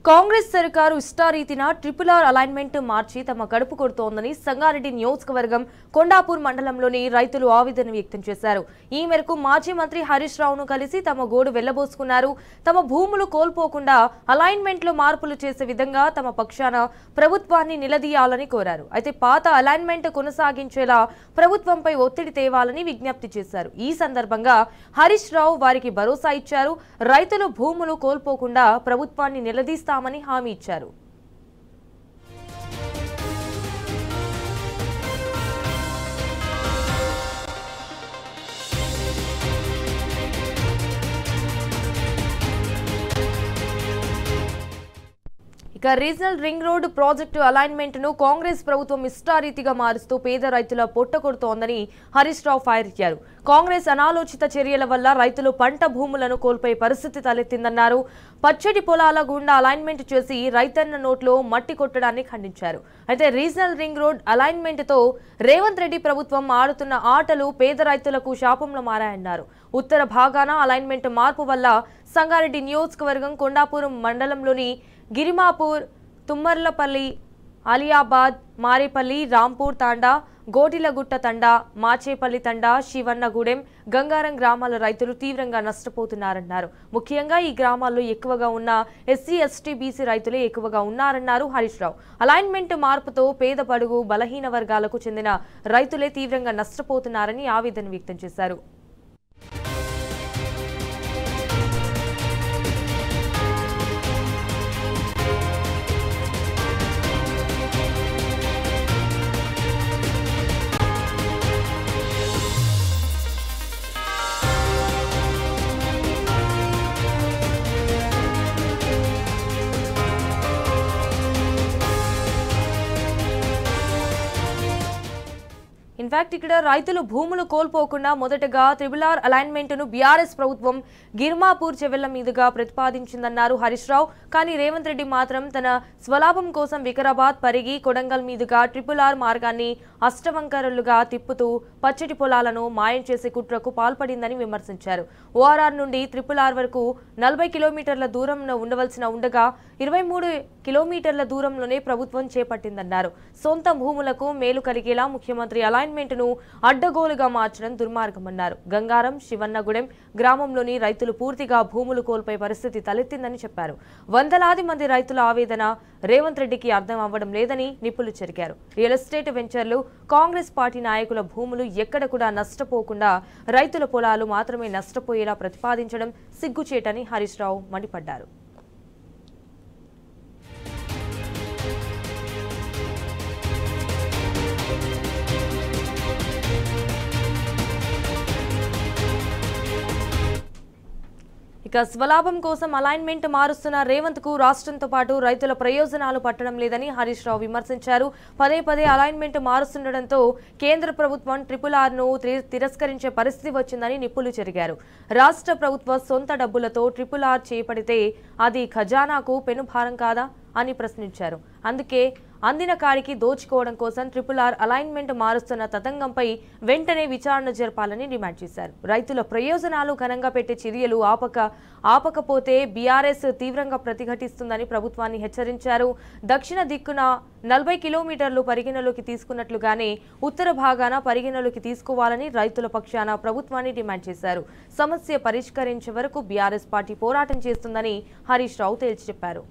కాంగ్రెస్ సర్కారు ఇష్టారీతిన RRR alignment మార్చి తమ కడుపు కొడుతోందని సంగారెడ్డి నియోజకవర్గం కొండాపూర్ మండలంలోని రైతులు ఆవేదన వ్యక్తం చేశారు. ఈ మేరకు మాజీ మంత్రి హరీష్ రావును కలిసి తమ గోడు వెళ్లబోసుకున్నారు. తమ భూములు కోల్పోకుండా అలైన్మెంట్లో మార్పులు చేసే విధంగా తమ పక్షాన ప్రభుత్వాన్ని నిలదీయాలని కోరారు. అయితే పాత అలైన్మెంట్ కొనసాగించేలా ప్రభుత్వంపై ఒత్తిడి తేవాలని విజ్ఞప్తి చేశారు. ఈ సందర్భంగా హరీష్ రావు వారికి భరోసా ఇచ్చారు. రైతులు భూములు కోల్పోకుండా ప్రభుత్వాన్ని నిలదీస్తామని హామీ ఇచ్చారు. ఇక regional ring road project alignment ను కాంగ్రెస్ ప్రభుత్వం ఇష్టారీతిగా మారుస్తూ పేద రైతుల పొట్టకొడుతోందని హరీష్ రావు ఫైర్ ఇచ్చారు. కాంగ్రెస్ అనాలోచిత చర్యల వల్ల రైతులు పంట భూములను కోల్పోయే పరిస్థితి తలెత్తిందన్నారు. పచ్చటి పొలాల గుండా అలైన్మెంట్ చేసి రైతన్న నోట్లో మట్టి కొట్టడాన్ని ఖండించారు. అయితే రీజనల్ రింగ్ రోడ్ అలైన్మెంట్ తో రేవంత్ రెడ్డి ప్రభుత్వం ఆడుతున్న ఆటలు పేద రైతులకు శాపంలో మారాయన్నారు. ఉత్తర భాగాన అలైన్మెంట్ మార్పు వల్ల సంగారెడ్డి నియోజకవర్గం కొండాపూర్ మండలంలోని గిరిమాపూర్, తుమ్మర్లపల్లి, అలియాబాద్, మారేపల్లి, రాంపూర్ తాండా, గోటిలగుట్ట తండా, మాచేపల్లి తండా, శివన్నగూడెం, గంగారం గ్రామాల రైతులు తీవ్రంగా నష్టపోతున్నారన్నారు. ముఖ్యంగా ఈ గ్రామాల్లో ఎక్కువగా ఉన్న ఎస్సీ, ఎస్టీ, బీసీ రైతులే ఎక్కువగా ఉన్నారన్నారు హరీష్ రావు. అలైన్మెంట్ మార్పుతో పేద బడుగు బలహీన వర్గాలకు చెందిన రైతులే తీవ్రంగా నష్టపోతున్నారని ఆవేదన వ్యక్తం చేశారు. ఇన్ఫాక్ట్ ఇక్కడ రైతులు భూములు కోల్పోకుండా మొదటగా RRR అలైన్మెంట్ ను బీఆర్ఎస్ ప్రభుత్వం గిర్మాపూర్ చెవెళ్ల మీదుగా ప్రతిపాదించిందన్నారు హరీష్ రావు. కానీ రేవంత్ రెడ్డి మాత్రం తన స్వలాభం కోసం వికారాబాద్, పరిగి, కొడంగల్ మీదుగా RRR మార్గాన్ని అష్టవంకరలుగా తిప్పుతూ పచ్చటి పొలాలను మాయం చేసే కుట్రకు పాల్పడిందని విమర్శించారు. ORR నుండి RRR వరకు 40 కిలోమీటర్ల దూరంలో ఉండగా 23 కిలోమీటర్ల దూరంలోనే ప్రభుత్వం చేపట్టిందన్నారు. సొంత భూములకు మేలు కలిగేలా ముఖ్యమంత్రి అలైన్మెంట్ ను అడ్డగోలుగా మార్చడం దుర్మార్గమన్నారు. గంగారం, శివన్నగూడెం గ్రామంలోని రైతులు పూర్తిగా భూములు కోల్పోయే పరిస్థితి తలెత్తిందని చెప్పారు. వందలాది మంది రైతుల ఆవేదన రేవంత్ రెడ్డికి అర్థం అవ్వడం లేదని నిప్పులు చెరిగారు. రియల్ ఎస్టేట్ వెంచర్లు, కాంగ్రెస్ పార్టీ నాయకుల భూములు ఎక్కడ కూడా నష్టపోకుండా రైతుల పొలాలు మాత్రమే నష్టపోయేలా ప్రతిపాదించడం సిగ్గుచేటని హరీష్ రావు మండిపడ్డారు. ఇక స్వలాభం కోసం అలైన్మెంట్ మారుస్తున్న రేవంత్ కు రాష్ట్రంతో పాటు రైతుల ప్రయోజనాలు పట్టడం లేదని హరీష్ రావు విమర్శించారు. పదే పదే అలైన్మెంట్ మారుస్తుండటంతో కేంద్ర ప్రభుత్వం RRR ను తిరస్కరించే పరిస్థితి వచ్చిందని నిప్పులు చెరిగారు. రాష్ట్ర ప్రభుత్వ సొంత డబ్బులతో RRR చేపడితే అది ఖజానాకు పెనుభారం కాదా అని ప్రశ్నించారు. అందుకే అందిన కాడికి దోచుకోవడం కోసం RRR అలైన్మెంట్ మారుస్తున్న తతంగంపై వెంటనే విచారణ జరపాలని డిమాండ్ చేశారు. రైతుల ప్రయోజనాలు ఘనంగా పెట్టే చర్యలు ఆపకపోతే బీఆర్ఎస్ తీవ్రంగా ప్రతిఘటిస్తుందని ప్రభుత్వాన్ని హెచ్చరించారు. దక్షిణ దిక్కున 40 కిలోమీటర్లు పరిగణలోకి తీసుకున్నట్లుగానే ఉత్తర భాగాన పరిగణలోకి తీసుకోవాలని రైతుల పక్షాన ప్రభుత్వాన్ని డిమాండ్ చేశారు. సమస్య పరిష్కరించే వరకు బీఆర్ఎస్ పార్టీ పోరాటం చేస్తుందని హరీష్ రావు తేల్చి చెప్పారు.